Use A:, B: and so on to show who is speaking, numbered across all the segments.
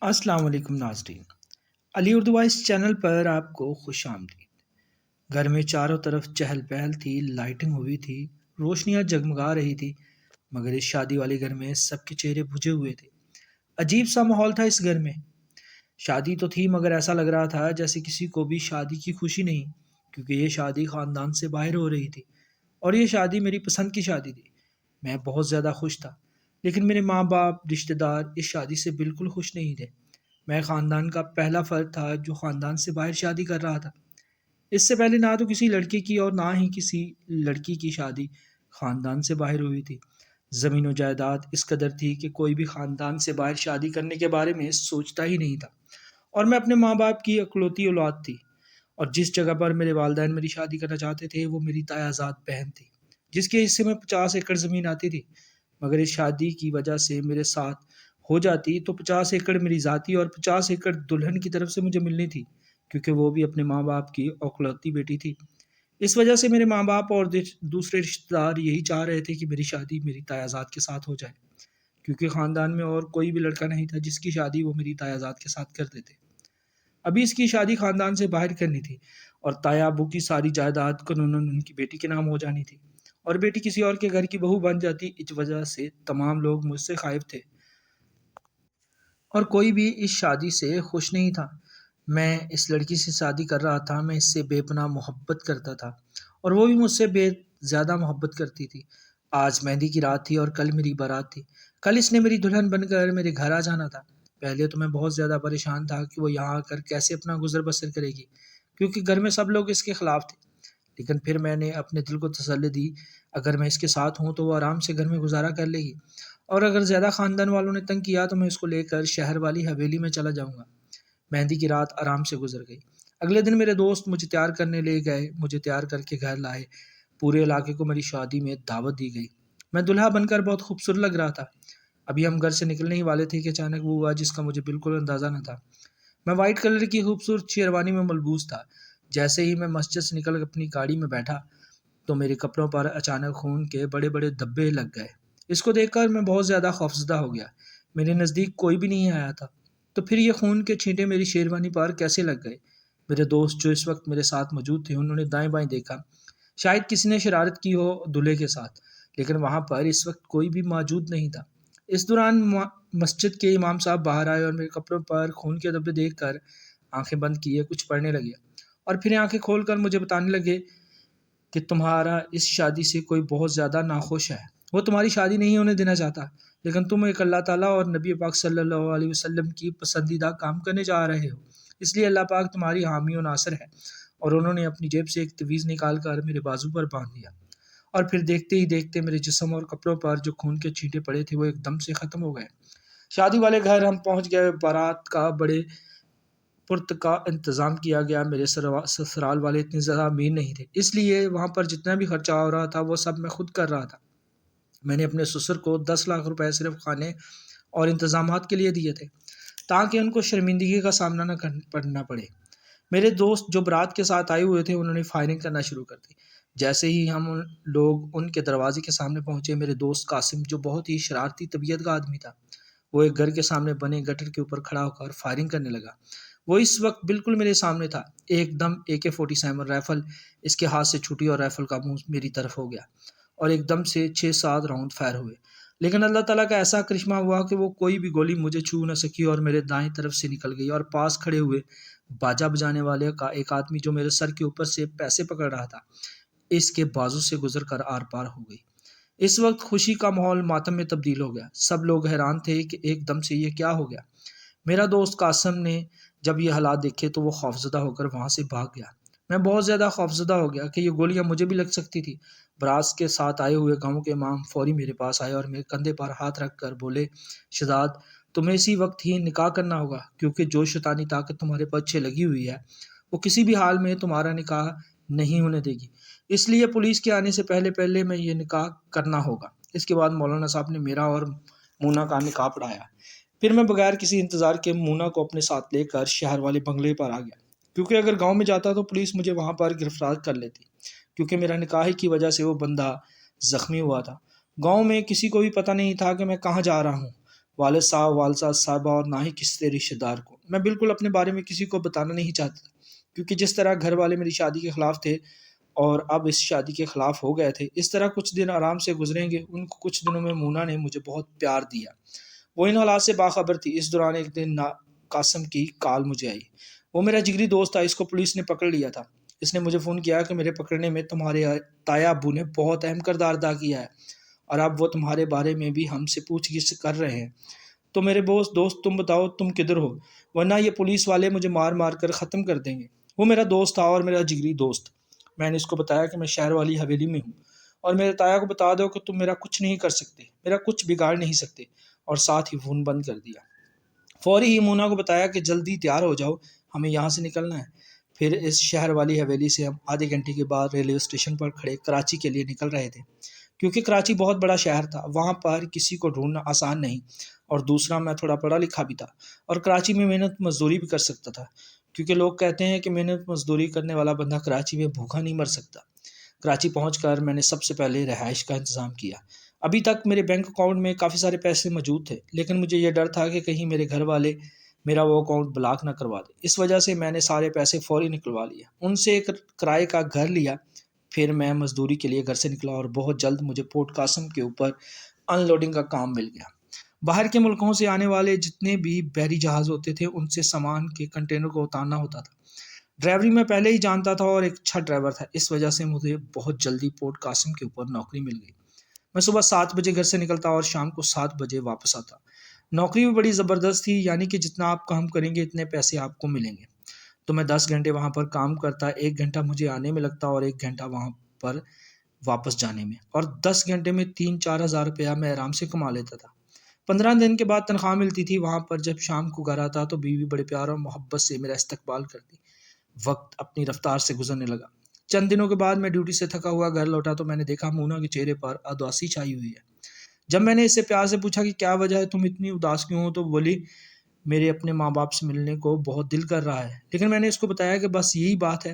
A: السلام علیکم ناظرین، علی اردو وائس چینل پر آپ کو خوش آمدید۔ گھر میں چاروں طرف چہل پہل تھی، لائٹنگ ہوئی تھی، روشنیاں جگمگا رہی تھی، مگر اس شادی والے گھر میں سب کے چہرے بجھے ہوئے تھے۔ عجیب سا ماحول تھا اس گھر میں۔ شادی تو تھی مگر ایسا لگ رہا تھا جیسے کسی کو بھی شادی کی خوشی نہیں، کیونکہ یہ شادی خاندان سے باہر ہو رہی تھی اور یہ شادی میری پسند کی شادی تھی۔ میں بہت زیادہ خوش تھا، لیکن میرے ماں باپ رشتہ دار اس شادی سے بالکل خوش نہیں تھے۔ میں خاندان کا پہلا فرد تھا جو خاندان سے باہر شادی کر رہا تھا۔ اس سے پہلے نہ تو کسی لڑکے کی اور نہ ہی کسی لڑکی کی شادی خاندان سے باہر ہوئی تھی۔ زمین و جائیداد اس قدر تھی کہ کوئی بھی خاندان سے باہر شادی کرنے کے بارے میں سوچتا ہی نہیں تھا، اور میں اپنے ماں باپ کی اکلوتی اولاد تھی، اور جس جگہ پر میرے والدین میری شادی کرنا چاہتے تھے وہ میری تایازاد بہن تھی، جس کے حصے میں 50 ایکڑ زمین آتی تھی۔ مگر اس شادی کی وجہ سے میرے ساتھ ہو جاتی تو 50 ایکڑ میری ذاتی اور 50 ایکڑ دلہن کی طرف سے مجھے ملنی تھی، کیونکہ وہ بھی اپنے ماں باپ کی اکلوتی بیٹی تھی۔ اس وجہ سے میرے ماں باپ اور دوسرے رشتہ دار یہی چاہ رہے تھے کہ میری شادی میری تایازاد کے ساتھ ہو جائے، کیونکہ خاندان میں اور کوئی بھی لڑکا نہیں تھا جس کی شادی وہ میری تایازاد کے ساتھ کرتے تھے۔ ابھی اس کی شادی خاندان سے باہر کرنی تھی، اور تایا ابو کی ساری جائیداد قانوناً ان کی بیٹی کے نام ہو جانی تھی، اور بیٹی کسی اور کے گھر کی بہو بن جاتی۔ اس وجہ سے تمام لوگ مجھ سے خائف تھے، اور کوئی بھی اس شادی سے خوش نہیں تھا۔ میں اس لڑکی سے شادی کر رہا تھا، میں اس سے بے پناہ محبت کرتا تھا، اور وہ بھی مجھ سے بے زیادہ محبت کرتی تھی۔ آج مہندی کی رات تھی اور کل میری بارات تھی۔ کل اس نے میری دلہن بن کر میرے گھر آ جانا تھا۔ پہلے تو میں بہت زیادہ پریشان تھا کہ وہ یہاں آ کر کیسے اپنا گزر بسر کرے گی، کیونکہ گھر میں سب لوگ اس کے خلاف تھے۔ لیکن پھر میں نے اپنے دل کو تسلی دی، اگر میں اس کے ساتھ ہوں تو وہ آرام سے گھر میں گزارا کر لے گی، اور اگر زیادہ خاندان والوں نے تنگ کیا تو میں اس کو لے کر شہر والی حویلی میں چلا جاؤں گا۔ مہندی کی رات آرام سے گزر گئی۔ اگلے دن میرے دوست مجھے تیار کرنے لے گئے، مجھے تیار کر کے گھر لائے۔ پورے علاقے کو میری شادی میں دعوت دی گئی۔ میں دلہا بن کر بہت خوبصورت لگ رہا تھا۔ ابھی ہم گھر سے نکلنے ہی والے تھے کہ اچانک وہ ہوا جس کا مجھے بالکل اندازہ نہ تھا۔ میں وائٹ کلر کی خوبصورت شیروانی میں ملبوس تھا۔ جیسے ہی میں مسجد سے نکل اپنی گاڑی میں بیٹھا تو میرے کپڑوں پر اچانک خون کے بڑے بڑے دھبے لگ گئے۔ اس کو دیکھ کر میں بہت زیادہ خوفزدہ ہو گیا۔ میرے نزدیک کوئی بھی نہیں آیا تھا، تو پھر یہ خون کے چھینٹے میری شیروانی پر کیسے لگ گئے؟ میرے دوست جو اس وقت میرے ساتھ موجود تھے انہوں نے دائیں بائیں دیکھا، شاید کسی نے شرارت کی ہو دلہے کے ساتھ، لیکن وہاں پر اس وقت کوئی بھی موجود نہیں تھا۔ اس دوران مسجد کے امام صاحب باہر آئے اور میرے کپڑوں پر خون کے دھبے دیکھ کر آنکھیں بند کیے کچھ پڑھنے لگے، اور پھر آنکھیں کھول کر مجھے بتانے لگے کہ تمہارا اس شادی سے کوئی بہت زیادہ ناخوش ہے، وہ تمہاری شادی نہیں ہونے دینا چاہتا، لیکن تم ایک اللہ تعالیٰ اور نبی پاک صلی اللہ علیہ وسلم کی پسندیدہ کام کرنے جا رہے ہو، اس لیے اللہ پاک تمہاری حامی و ناصر ہے۔ اور انہوں نے اپنی جیب سے ایک تعویذ نکال کر میرے بازو پر باندھ دیا، اور پھر دیکھتے ہی دیکھتے میرے جسم اور کپڑوں پر جو خون کے چھینٹے پڑے تھے وہ ایک دم سے ختم ہو گئے۔ شادی والے گھر ہم پہنچ گئے۔ بارات کا بڑے پرتکا انتظام کیا گیا۔ میرے سسرال والے اتنے زیادہ امیر نہیں تھے، اس لیے وہاں پر جتنا بھی خرچہ ہو رہا تھا وہ سب میں خود کر رہا تھا۔ میں نے اپنے سسر کو 10 لاکھ روپے صرف کھانے اور انتظامات کے لیے دیے تھے، تاکہ ان کو شرمندگی کا سامنا نہ کرنا پڑے۔ میرے دوست جو برات کے ساتھ آئے ہوئے تھے انہوں نے فائرنگ کرنا شروع کر دی۔ جیسے ہی ہم لوگ ان کے دروازے کے سامنے پہنچے، میرے دوست قاسم جو بہت ہی شرارتی طبیعت کا آدمی تھا، وہ ایک گھر کے سامنے بنے گٹر کے اوپر کھڑا ہو کر فائرنگ کرنے لگا۔ وہ اس وقت بالکل میرے سامنے تھا۔ ایک دم AK-47 رائفل اس کے ہاتھ سے چھوٹی اور رائفل کا منہ میری طرف ہو گیا، اور ایک دم سے 6-7 راؤنڈ فائر ہوئے، لیکن اللہ تعالیٰ کا ایسا کرشمہ ہوا کہ وہ کوئی بھی گولی مجھے چھو نہ سکی اور میرے دائیں طرف سے نکل گئی، اور پاس کھڑے ہوئے باجا بجانے والے کا ایک آدمی جو میرے سر کے اوپر سے پیسے پکڑ رہا تھا اس کے بازو سے گزر کر آر پار ہو گئی۔ اس وقت خوشی کا ماحول ماتم میں تبدیل ہو گیا۔ سب لوگ حیران تھے کہ ایک دم سے یہ کیا ہو گیا۔ میرا دوست قاسم نے جب یہ حالات دیکھے تو وہ خوفزدہ ہو کر وہاں سے بھاگ گیا۔ میں بہت زیادہ خوفزدہ ہو گیا کہ یہ گولیاں مجھے بھی لگ سکتی تھی۔ برات کے ساتھ آئے ہوئے گاؤں کے امام فوری میرے پاس آئے اور میرے کندھے پر ہاتھ رکھ کر بولے، شہزاد تمہیں اسی وقت ہی نکاح کرنا ہوگا، کیونکہ جو شیطانی طاقت تمہارے پیچھے لگی ہوئی ہے وہ کسی بھی حال میں تمہارا نکاح نہیں ہونے دے گی، اس لیے پولیس کے آنے سے پہلے میں یہ نکاح کرنا ہوگا۔ اس کے بعد مولانا صاحب نے میرا اور مونا کا نکاح پڑھایا۔ پھر میں بغیر کسی انتظار کے مونا کو اپنے ساتھ لے کر شہر والے بنگلے پر آ گیا، کیونکہ اگر گاؤں میں جاتا تو پولیس مجھے وہاں پر گرفتار کر لیتی، کیونکہ میرا نکاح کی وجہ سے وہ بندہ زخمی ہوا تھا۔ گاؤں میں کسی کو بھی پتہ نہیں تھا کہ میں کہاں جا رہا ہوں۔ والد صاحب، والدہ صاحبہ اور نہ ہی کسی رشتے دار کو۔ میں بالکل اپنے بارے میں کسی کو بتانا نہیں چاہتا تھا، کیونکہ جس طرح گھر والے میری شادی کے خلاف تھے اور اب اس شادی کے خلاف ہو گئے تھے، اس طرح کچھ دن آرام سے گزریں گے۔ ان کو کچھ دنوں میں مونا نے مجھے بہت پیار دیا، وہ ان حالات سے باخبر تھی۔ اس دوران ایک دن قاسم کی کال مجھے آئی۔ وہ میرا جگری دوست تھا، اس کو پولیس نے پکڑ لیا تھا۔ اس نے مجھے فون کیا کہ میرے پکڑنے میں تمہارے تایا ابو نے بہت اہم کردار ادا کیا ہے، اور اب وہ تمہارے بارے میں بھی ہم سے پوچھ گچھ کر رہے ہیں۔ تو میرے دوست تم بتاؤ تم کدھر ہو، ورنہ یہ پولیس والے مجھے مار مار کر ختم کر دیں گے۔ وہ میرا دوست تھا اور میرا جگری دوست۔ میں نے اس کو بتایا کہ میں شہر والی حویلی میں ہوں، اور میرے تایا کو بتا دو کہ تم میرا کچھ نہیں کر سکتے، میرا کچھ بگاڑ نہیں سکتے، اور ساتھ ہی فون بند کر دیا۔ فوری ہی مونا کو بتایا کہ جلدی تیار ہو جاؤ، ہمیں یہاں سے نکلنا ہے۔ پھر اس شہر والی حویلی سے ہم آدھے گھنٹے کے بعد ریلوے اسٹیشن پر کھڑے کراچی کے لیے نکل رہے تھے، کیونکہ کراچی بہت بڑا شہر تھا، وہاں پر کسی کو ڈھونڈنا آسان نہیں، اور دوسرا میں تھوڑا پڑھا لکھا بھی تھا، اور کراچی میں محنت مزدوری بھی کر سکتا تھا، کیونکہ لوگ کہتے ہیں کہ محنت مزدوری کرنے والا بندہ کراچی میں بھوکا نہیں مر سکتا۔ کراچی پہنچ کر میں نے سب سے پہلے رہائش کا انتظام کیا۔ ابھی تک میرے بینک اکاؤنٹ میں کافی سارے پیسے موجود تھے، لیکن مجھے یہ ڈر تھا کہ کہیں میرے گھر والے میرا وہ اکاؤنٹ بلاک نہ کروا دے۔ اس وجہ سے میں نے سارے پیسے فوری نکلوا لیے، ان سے ایک کرائے کا گھر لیا۔ پھر میں مزدوری کے لیے گھر سے نکلا، اور بہت جلد مجھے پورٹ قاسم کے اوپر ان لوڈنگ کا کام مل گیا۔ باہر کے ملکوں سے آنے والے جتنے بھی بحری جہاز ہوتے تھے، ان سے سامان کے کنٹینر کو اتارنا ہوتا تھا۔ ڈرائیوری میں پہلے ہی جانتا تھا اور ایک اچھا ڈرائیور تھا، اس وجہ سے مجھے بہت جلدی پورٹ قاسم کے اوپر نوکری مل گئی۔ میں صبح 7 بجے گھر سے نکلتا اور شام کو 7 بجے واپس آتا۔ نوکری بھی بڑی زبردست تھی، یعنی کہ جتنا آپ کام کریں گے اتنے پیسے آپ کو ملیں گے۔ تو میں 10 گھنٹے وہاں پر کام کرتا، 1 گھنٹہ مجھے آنے میں لگتا اور 1 گھنٹہ وہاں پر واپس جانے میں، اور 10 گھنٹے میں 3-4 ہزار روپیہ میں آرام سے کما لیتا تھا۔ 15 دن کے بعد تنخواہ ملتی تھی وہاں پر۔ جب شام کو گھر آتا تو بیوی بڑے پیار اور محبت سے میرا استقبال کرتی۔ وقت اپنی رفتار سے گزرنے لگا۔ چند دنوں کے بعد میں ڈیوٹی سے تھکا ہوا گھر لوٹا تو میں نے دیکھا مونا کے چہرے پر اداسی چھائی ہوئی ہے۔ جب میں نے اس سے پیار سے پوچھا کہ کیا وجہ ہے، تم اتنی اداس کیوں ہو، تو بولی میرے اپنے ماں باپ سے ملنے کو بہت دل کر رہا ہے۔ لیکن میں نے اس کو بتایا کہ بس یہی بات ہے،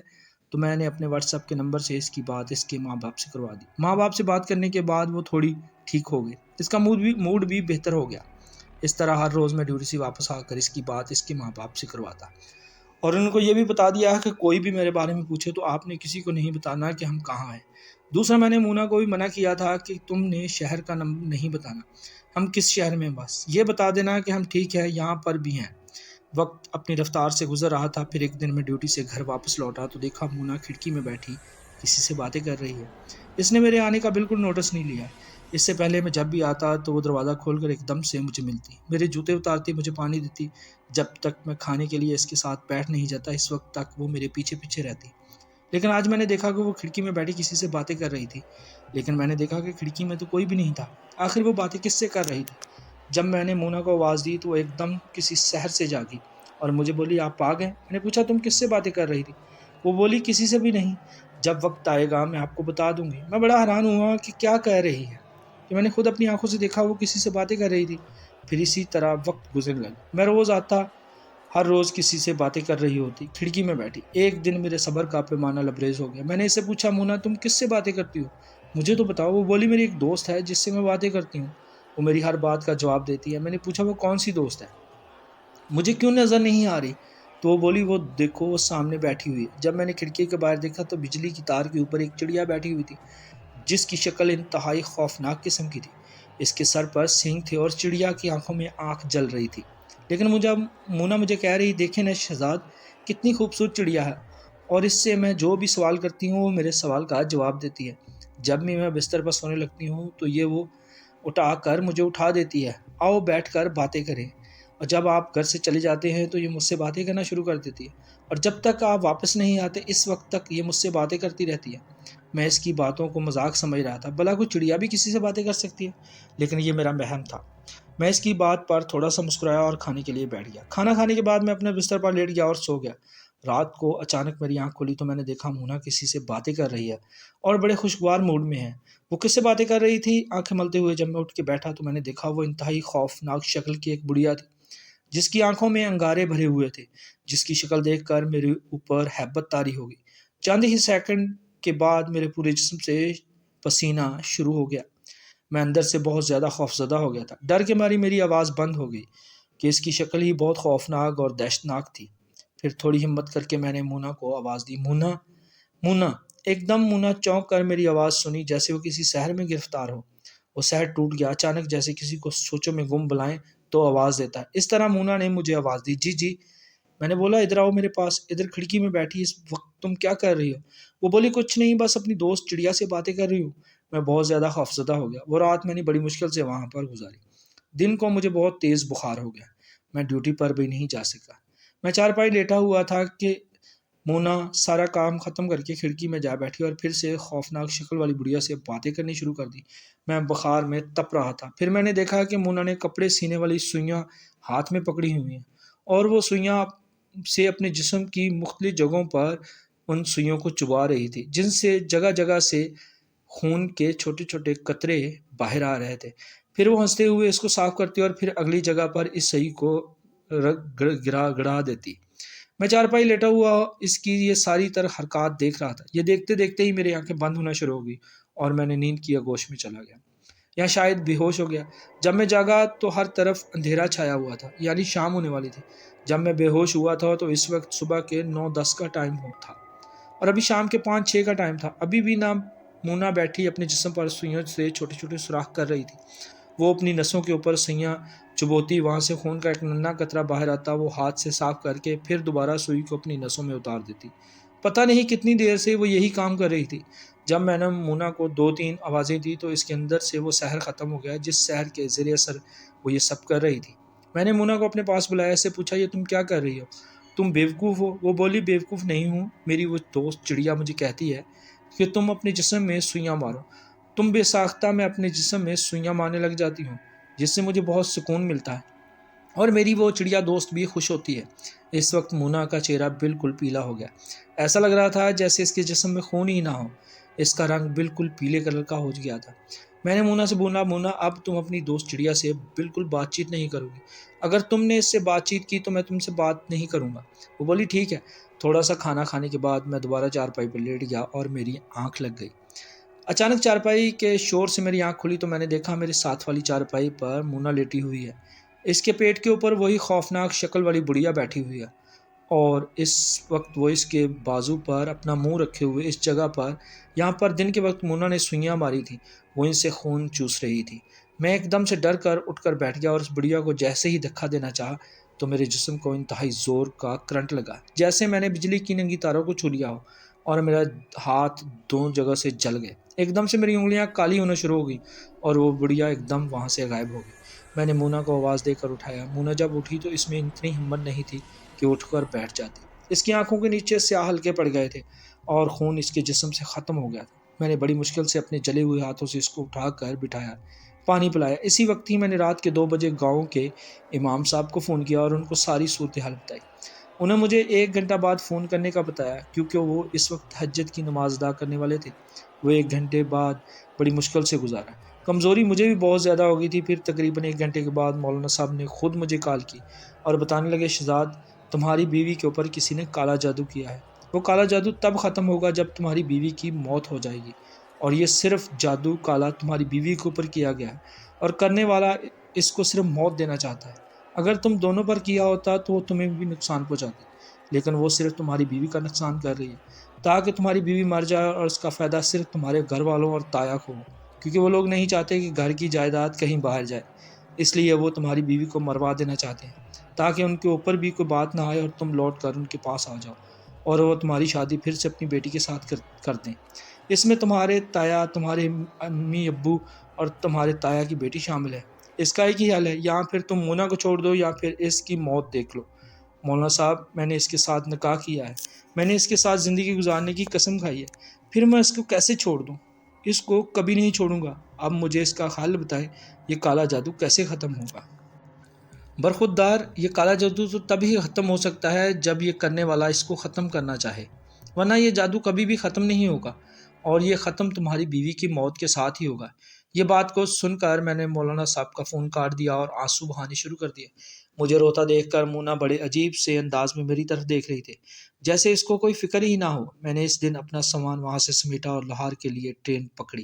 A: تو میں نے اپنے واٹس ایپ کے نمبر سے اس کی بات اس کے ماں باپ سے کروا دی۔ ماں باپ سے بات کرنے کے بعد وہ تھوڑی ٹھیک ہو گئی، اس کا موڈ بھی بہتر ہو گیا۔ اس طرح ہر روز میں ڈیوٹی سے واپس آ کر اس کی بات اس کے ماں باپ سے کرواتا، اور ان کو یہ بھی بتا دیا کہ کوئی بھی میرے بارے میں پوچھے تو آپ نے کسی کو نہیں بتانا کہ ہم کہاں ہیں۔ دوسرا، میں نے مونا کو بھی منع کیا تھا کہ تم نے شہر کا نام نہیں بتانا، ہم کس شہر میں، بس یہ بتا دینا کہ ہم ٹھیک ہے یہاں پر بھی ہیں۔ وقت اپنی رفتار سے گزر رہا تھا۔ پھر ایک دن میں ڈیوٹی سے گھر واپس لوٹا تو دیکھا مونا کھڑکی میں بیٹھی کسی سے باتیں کر رہی ہے۔ اس نے میرے آنے کا بالکل نوٹس نہیں لیا۔ اس سے پہلے میں جب بھی آتا تو وہ دروازہ کھول کر ایک دم سے مجھے ملتی، میرے جوتے اتارتی، مجھے پانی دیتی۔ جب تک میں کھانے کے لیے اس کے ساتھ بیٹھ نہیں جاتا اس وقت تک وہ میرے پیچھے پیچھے رہتی۔ لیکن آج میں نے دیکھا کہ وہ کھڑکی میں بیٹھی کسی سے باتیں کر رہی تھی، لیکن میں نے دیکھا کہ کھڑکی میں تو کوئی بھی نہیں تھا۔ آخر وہ باتیں کس سے کر رہی تھی؟ جب میں نے مونا کو آواز دی تو وہ ایک دم کسی سحر سے جاگی اور مجھے بولی آپ آ گئے۔ میں نے پوچھا تم کس سے باتیں کر رہی تھی؟ وہ بولی کسی سے بھی نہیں، جب وقت آئے گا میں آپ کو بتا دوں گی۔ میں بڑا حیران ہوا کہ کیا کہہ رہی ہے، کہ میں نے خود اپنی آنکھوں سے دیکھا وہ کسی سے باتیں کر رہی تھی۔ پھر اسی طرح وقت گزرنے لگا، میں روز آتا، ہر روز کسی سے باتیں کر رہی ہوتی کھڑکی میں بیٹھی۔ ایک دن میرے صبر کا پیمانہ لبریز ہو گیا۔ میں نے اس سے پوچھا مونا تم کس سے باتیں کرتی ہو، مجھے تو بتاؤ۔ وہ بولی میری ایک دوست ہے جس سے میں باتیں کرتی ہوں، وہ میری ہر بات کا جواب دیتی ہے۔ میں نے پوچھا وہ کون سی دوست ہے، مجھے کیوں نظر نہیں آ رہی؟ تو وہ بولی وہ دیکھو وہ سامنے بیٹھی ہوئی ہے۔ جب میں نے کھڑکی کے باہر دیکھا تو بجلی کی تار کے اوپر ایک چڑیا بیٹھی ہوئی تھی، جس کی شکل انتہائی خوفناک قسم کی تھی۔ اس کے سر پر سینگ تھے اور چڑیا کی آنکھوں میں آنکھ جل رہی تھی۔ لیکن مونا مجھے کہہ رہی دیکھیں نا شہزاد کتنی خوبصورت چڑیا ہے، اور اس سے میں جو بھی سوال کرتی ہوں وہ میرے سوال کا جواب دیتی ہے۔ جب بھی میں بستر پر سونے لگتی ہوں تو یہ وہ اٹھا کر مجھے اٹھا دیتی ہے، آؤ بیٹھ کر باتیں کریں، اور جب آپ گھر سے چلے جاتے ہیں تو یہ مجھ سے باتیں کرنا شروع کر دیتی ہے، اور جب تک آپ واپس نہیں آتے اس وقت تک یہ مجھ سے باتیں کرتی رہتی ہے۔ میں اس کی باتوں کو مذاق سمجھ رہا تھا، بھلا کوئی چڑیا بھی کسی سے باتیں کر سکتی ہے، لیکن یہ میرا وہم تھا۔ میں اس کی بات پر تھوڑا سا مسکرایا اور کھانے کے لیے بیٹھ گیا۔ کھانا کھانے کے بعد میں اپنے بستر پر لیٹ گیا اور سو گیا۔ رات کو اچانک میری آنکھ کھلی تو میں نے دیکھا مونا کسی سے باتیں کر رہی ہے اور بڑے خوشگوار موڈ میں ہے۔ وہ کس سے باتیں کر رہی تھی؟ آنکھیں ملتے ہوئے جب میں اٹھ کے بیٹھا تو میں نے دیکھا وہ انتہائی خوفناک شکل کی ایک بڑھیا تھی، جس کی آنکھوں میں انگارے بھرے ہوئے تھے، جس کی شکل دیکھ کر میرے اوپر ہیبت طاری ہو گئی۔ چند ہی سیکنڈ کے بعد میرے پورے جسم سے پسینہ شروع ہو گیا۔ میں اندر سے بہت زیادہ خوفزدہ ہو گیا تھا، ڈر کے ماری میری آواز بند ہو گئی کہ اس کی شکل ہی بہت خوفناک اور دہشتناک تھی۔ پھر تھوڑی ہمت کر کے میں نے مونا کو آواز دی، مونا، مونا۔ ایک دم مونا چونک کر میری آواز سنی، جیسے وہ کسی سحر میں گرفتار ہو۔ وہ سحر ٹوٹ گیا اچانک، جیسے کسی کو سوچوں میں گم بلائیں تو آواز دیتا ہے، اس طرح مونا نے مجھے آواز دی، جی جی۔ میں نے بولا، ادھر آؤ میرے پاس، ادھر کھڑکی میں بیٹھی اس وقت تم کیا کر رہی ہو؟ وہ بولی، کچھ نہیں، بس اپنی دوست چڑیا سے باتیں کر رہی ہوں۔ میں بہت زیادہ خوفزدہ ہو گیا۔ وہ رات میں نے بڑی مشکل سے وہاں پر گزاری۔ دن کو مجھے بہت تیز بخار ہو گیا، میں ڈیوٹی پر بھی نہیں جا سکا۔ میں چارپائی لیٹا ہوا تھا کہ مونا سارا کام ختم کر کے کھڑکی میں جا بیٹھی اور پھر سے خوفناک شکل والی بڑھیا سے باتیں کرنی شروع کر دی۔ میں بخار میں تپ رہا تھا۔ پھر میں نے دیکھا کہ مونا نے کپڑے سینے والی سوئیاں ہاتھ میں پکڑی ہوئی ہیں اور وہ سوئیاں سے اپنے جسم کی مختلف جگہوں پر ان سوئیوں کو چبا رہی تھی، جن سے جگہ جگہ سے خون کے چھوٹے چھوٹے قطرے باہر آ رہے تھے۔ پھر وہ ہنستے ہوئے اس کو صاف کرتی اور پھر اگلی جگہ پر اس سوئی کو گڑا دیتی۔ میں چارپائی لیٹا ہوا اس کی یہ ساری طرح حرکات دیکھ رہا تھا۔ یہ دیکھتے دیکھتے ہی میری آنکھیں بند ہونا شروع ہو گئی اور میں نے نیند کی آغوش میں چلا گیا، یا شاید بے ہوش ہو گیا۔ جب میں جاگا تو ہر طرف اندھیرا چھایا ہوا تھا، یعنی شام ہونے والی تھی۔ جب میں بے ہوش ہوا تھا تو اس وقت صبح کے 9:10 کا ٹائم تھا اور ابھی شام کے 5-6 کا ٹائم تھا۔ ابھی بھی نہ مونا بیٹھی اپنے جسم پر سوئیوں سے چھوٹے چھوٹے سوراخ کر رہی تھی۔ وہ اپنی نسوں کے اوپر سوئیاں چبوتی، وہاں سے خون کا ایک ننھا قطرہ باہر آتا، وہ ہاتھ سے صاف کر کے پھر دوبارہ سوئی کو اپنی نسوں میں اتار دیتی۔ پتہ نہیں کتنی دیر سے وہ یہی کام کر رہی تھی۔ جب میں نے مونا کو 2-3 آوازیں دی تو اس کے اندر سے وہ سحر ختم ہو گیا جس سحر کے زیر اثر وہ یہ سب کر رہی تھی۔ میں نے مونا کو اپنے پاس بلایا، اس سے پوچھا، یہ تم کیا کر رہی ہو؟ تم بیوقوف ہو؟ وہ بولی، بیوقوف نہیں ہوں، میری وہ دوست چڑیا مجھے کہتی ہے کہ تم اپنے جسم میں سوئیاں مارو۔ تم بے ساختہ میں اپنے جسم میں سوئیاں مارنے لگ جاتی ہوں، جس سے مجھے بہت سکون ملتا ہے اور میری وہ چڑیا دوست بھی خوش ہوتی ہے۔ اس وقت مونا کا چہرہ بالکل پیلا ہو گیا، ایسا لگ رہا تھا جیسے اس کے جسم میں خون ہی نہ ہو۔ اس کا رنگ بالکل پیلے کلر کا ہو گیا تھا۔ میں نے مونا سے بولا، مونا، اب تم اپنی دوست چڑیا سے بالکل بات چیت نہیں کرو گی۔ اگر تم نے اس سے بات چیت کی تو میں تم سے بات نہیں کروں گا۔ وہ بولی، ٹھیک ہے۔ تھوڑا سا کھانا کھانے کے بعد میں دوبارہ چارپائی پر لیٹ گیا اور میری آنکھ لگ گئی۔ اچانک چارپائی کے شور سے میری آنکھ کھلی تو میں نے دیکھا میرے ساتھ والی چارپائی پر مونا لیٹی ہوئی ہے۔ اس کے پیٹ کے اوپر وہی خوفناک شکل والی بڑھیا بیٹھی ہوئی ہے اور اس وقت وہ اس کے بازو پر اپنا منہ رکھے ہوئے اس جگہ پر، یہاں پر دن کے وقت مونا نے سوئیاں ماری تھی، وہ ان سے خون چوس رہی تھی۔ میں ایک دم سے ڈر کر اٹھ کر بیٹھ گیا اور اس بڑھیا کو جیسے ہی دھکا دینا چاہا تو میرے جسم کو انتہائی زور کا کرنٹ لگا، جیسے میں نے بجلی کی ننگی تاروں کو چھو لیا ہو، اور میرا ہاتھ دونوں جگہ سے جل گئے۔ ایک دم سے میری انگلیاں کالی ہونا شروع ہو گئی اور وہ بڑھیا ایک دم وہاں سے غائب ہو گئی۔ میں نے مونا کو آواز دے کر اٹھایا۔ مونا جب اٹھی تو اس میں اتنی ہمت نہیں تھی کہ اٹھ کر بیٹھ جاتی۔ اس کی آنکھوں کے نیچے سیاہ حلقے پڑ گئے تھے اور خون اس کے جسم سے ختم ہو گیا تھا۔ میں نے بڑی مشکل سے اپنے جلے ہوئے ہاتھوں سے اس کو اٹھا کر بٹھایا، پانی پلایا۔ اسی وقت ہی میں نے رات کے 2 بجے گاؤں کے امام صاحب کو فون کیا اور ان کو ساری صورتحال بتائی۔ انہوں نے مجھے 1 گھنٹہ بعد فون کرنے کا بتایا کیونکہ وہ اس وقت تہجد کی نماز ادا کرنے والے تھے۔ وہ 1 گھنٹے بعد بڑی مشکل سے گزارا۔ کمزوری مجھے بھی بہت زیادہ ہو گئی تھی۔ پھر تقریباً 1 گھنٹے کے بعد مولانا صاحب نے خود مجھے کال کی اور بتانے لگے، شہزاد، تمہاری بیوی کے اوپر کسی نے کالا جادو کیا ہے۔ وہ کالا جادو تب ختم ہوگا جب تمہاری بیوی کی موت ہو جائے گی، اور یہ صرف جادو کالا تمہاری بیوی کے اوپر کیا گیا ہے اور کرنے والا اس کو صرف موت دینا چاہتا ہے۔ اگر تم دونوں پر کیا ہوتا تو وہ تمہیں بھی نقصان پہنچاتی، لیکن وہ صرف تمہاری بیوی کا نقصان کر رہی ہے تاکہ تمہاری بیوی مر جائے اور اس کا فائدہ صرف تمہارے گھر والوں اور تایا کو ہو، کیونکہ وہ لوگ نہیں چاہتے کہ گھر کی جائیداد کہیں باہر جائے، اس لیے وہ تمہاری بیوی کو مروا دینا چاہتے ہیں تاکہ ان کے اوپر بھی کوئی بات نہ آئے اور تم لوٹ کر ان کے پاس آ جاؤ اور وہ تمہاری شادی پھر سے اپنی بیٹی کے ساتھ کر دیں۔ اس میں تمہارے تایا، تمہارے امی ابو اور تمہارے تایا کی بیٹی شامل ہے۔ اس کا ایک ہی حل ہے، یا پھر تم مونا کو چھوڑ دو یا پھر اس کی موت دیکھ لو۔ مولانا صاحب، میں نے اس کے ساتھ نکاح کیا ہے، میں نے اس کے ساتھ زندگی گزارنے کی قسم کھائی ہے، پھر میں اس کو کیسے چھوڑ دوں؟ اس کو کبھی نہیں چھوڑوں گا۔ اب مجھے اس کا حل بتائیں، یہ کالا جادو کیسے ختم ہوگا؟ برخودار، یہ کالا جادو تو تب ہی ختم ہو سکتا ہے جب یہ کرنے والا اس کو ختم کرنا چاہے، ورنہ یہ جادو کبھی بھی ختم نہیں ہوگا، اور یہ ختم تمہاری بیوی کی موت کے ساتھ ہی ہوگا۔ یہ بات کو سن کر میں نے مولانا صاحب کا فون کاٹ دیا اور آنسو بہانے شروع کر دیے۔ مجھے روتا دیکھ کر مونا بڑے عجیب سے انداز میں میری طرف دیکھ رہی تھی، جیسے اس کو کوئی فکر ہی نہ ہو۔ میں نے اس دن اپنا سامان وہاں سے سمیٹا اور لاہور کے لیے ٹرین پکڑی۔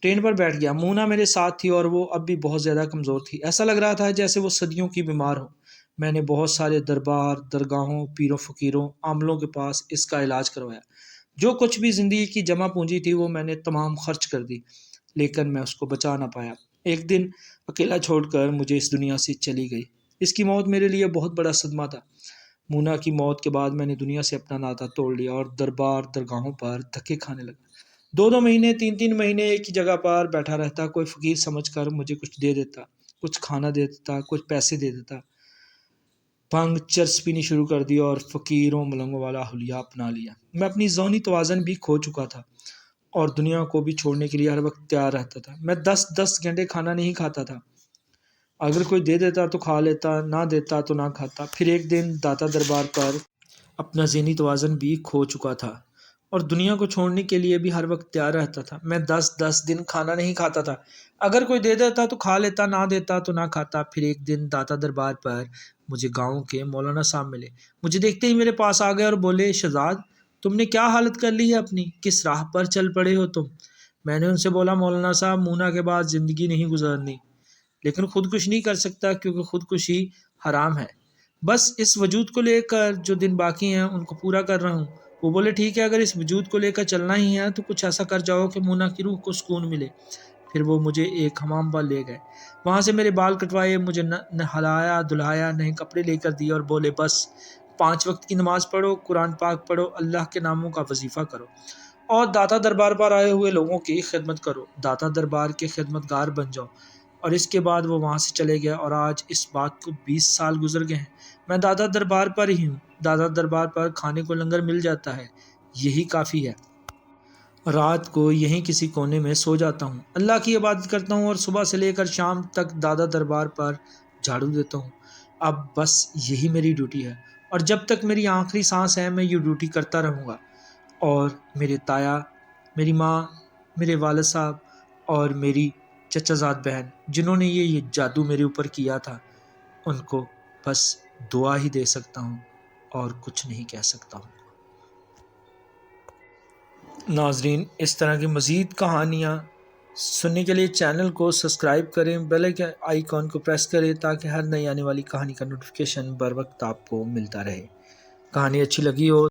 A: ٹرین پر بیٹھ گیا۔ مونا میرے ساتھ تھی اور وہ اب بھی بہت زیادہ کمزور تھی۔ ایسا لگ رہا تھا جیسے وہ صدیوں کی بیمار ہو۔ میں نے بہت سارے دربار، درگاہوں، پیروں فقیروں، عاملوں کے پاس اس کا علاج کروایا۔ جو کچھ بھی زندگی کی جمع پونجی تھی وہ میں نے تمام خرچ کر دی، لیکن میں اس کو بچا نہ پایا۔ ایک دن اکیلا چھوڑ کر مجھے اس دنیا سے چلی گئی۔ اس کی موت میرے لیے بہت بڑا صدمہ تھا۔ مونا کی موت کے بعد میں نے دنیا سے اپنا ناطا توڑ لیا اور دربار درگاہوں پر دھکے کھانے لگا۔ 2 2 مہینے 3 3 مہینے ایک ہی جگہ پر بیٹھا رہتا۔ کوئی فقیر سمجھ کر مجھے کچھ دے دیتا، کچھ کھانا دے دیتا، کچھ پیسے دے دیتا۔ بھنگ چرس پینی شروع کر دی اور فقیروں ملنگوں والا حلیہ اپنا لیا۔ میں اپنی ذہنی توازن بھی کھو چکا تھا اور دنیا کو بھی چھوڑنے کے لیے ہر وقت تیار رہتا تھا۔ میں 10 10 گھنٹے کھانا نہیں کھاتا تھا۔ اگر کوئی دے دیتا تو کھا لیتا، نہ دیتا تو نہ کھاتا۔ پھر ایک دن داتا دربار پر اپنا ذہنی توازن بھی کھو چکا تھا اور دنیا کو چھوڑنے کے لیے بھی ہر وقت تیار رہتا تھا۔ میں 10 10 دن کھانا نہیں کھاتا تھا۔ اگر کوئی دے دیتا تو کھا لیتا، نہ دیتا تو نہ کھاتا۔ پھر ایک دن داتا دربار پر مجھے گاؤں کے مولانا صاحب ملے۔ مجھے دیکھتے ہی میرے پاس آ گئے اور بولے، شہزاد تم نے کیا حالت کر لی ہے اپنی، کس راہ پر چل پڑے ہو تم؟ میں نے ان سے بولا، مولانا صاحب مونا کے بعد زندگی نہیں گزارنی، لیکن خودکش نہیں کر سکتا کیونکہ خودکشی حرام ہے۔ بس اس وجود کو لے کر جو دن باقی ہیں ان کو پورا کر رہا ہوں۔ وہ بولے، ٹھیک ہے، اگر اس وجود کو لے کر چلنا ہی ہے تو کچھ ایسا کر جاؤ کہ مونا کی روح کو سکون ملے۔ پھر وہ مجھے ایک حمام پر لے گئے۔ وہاں سے میرے بال کٹوائے، مجھے نہلایا دھلایا، نئے کپڑے لے کر دیے اور بولے، بس 5 وقت کی نماز پڑھو، قرآن پاک پڑھو، اللہ کے ناموں کا وظیفہ کرو اور داتا دربار پر آئے ہوئے لوگوں کی خدمت کرو، داتا دربار کے خدمت گار بن جاؤ۔ اور اس کے بعد وہ وہاں سے چلے گیا اور آج اس بات کو 20 سال گزر گئے ہیں۔ میں داتا دربار پر ہی ہوں۔ داتا دربار پر کھانے کو لنگر مل جاتا ہے، یہی کافی ہے۔ رات کو یہیں کسی کونے میں سو جاتا ہوں، اللہ کی عبادت کرتا ہوں اور صبح سے لے کر شام تک دادا دربار پر جھاڑو دیتا ہوں۔ اب بس یہی میری ڈیوٹی ہے اور جب تک میری آخری سانس ہے میں یہ ڈیوٹی کرتا رہوں گا۔ اور میرے تایا، میری ماں، میرے والد صاحب اور میری چچا زاد بہن جنہوں نے یہ جادو میرے اوپر کیا تھا، ان کو بس دعا ہی دے سکتا ہوں اور کچھ نہیں کہہ سکتا ہوں۔ ناظرین، اس طرح کی مزید کہانیاں سننے کے لیے چینل کو سبسکرائب کریں، بیل آئیکن کو پریس کریں تاکہ ہر نئی آنے والی کہانی کا نوٹیفیکیشن بر وقت آپ کو ملتا رہے۔ کہانی اچھی لگی ہو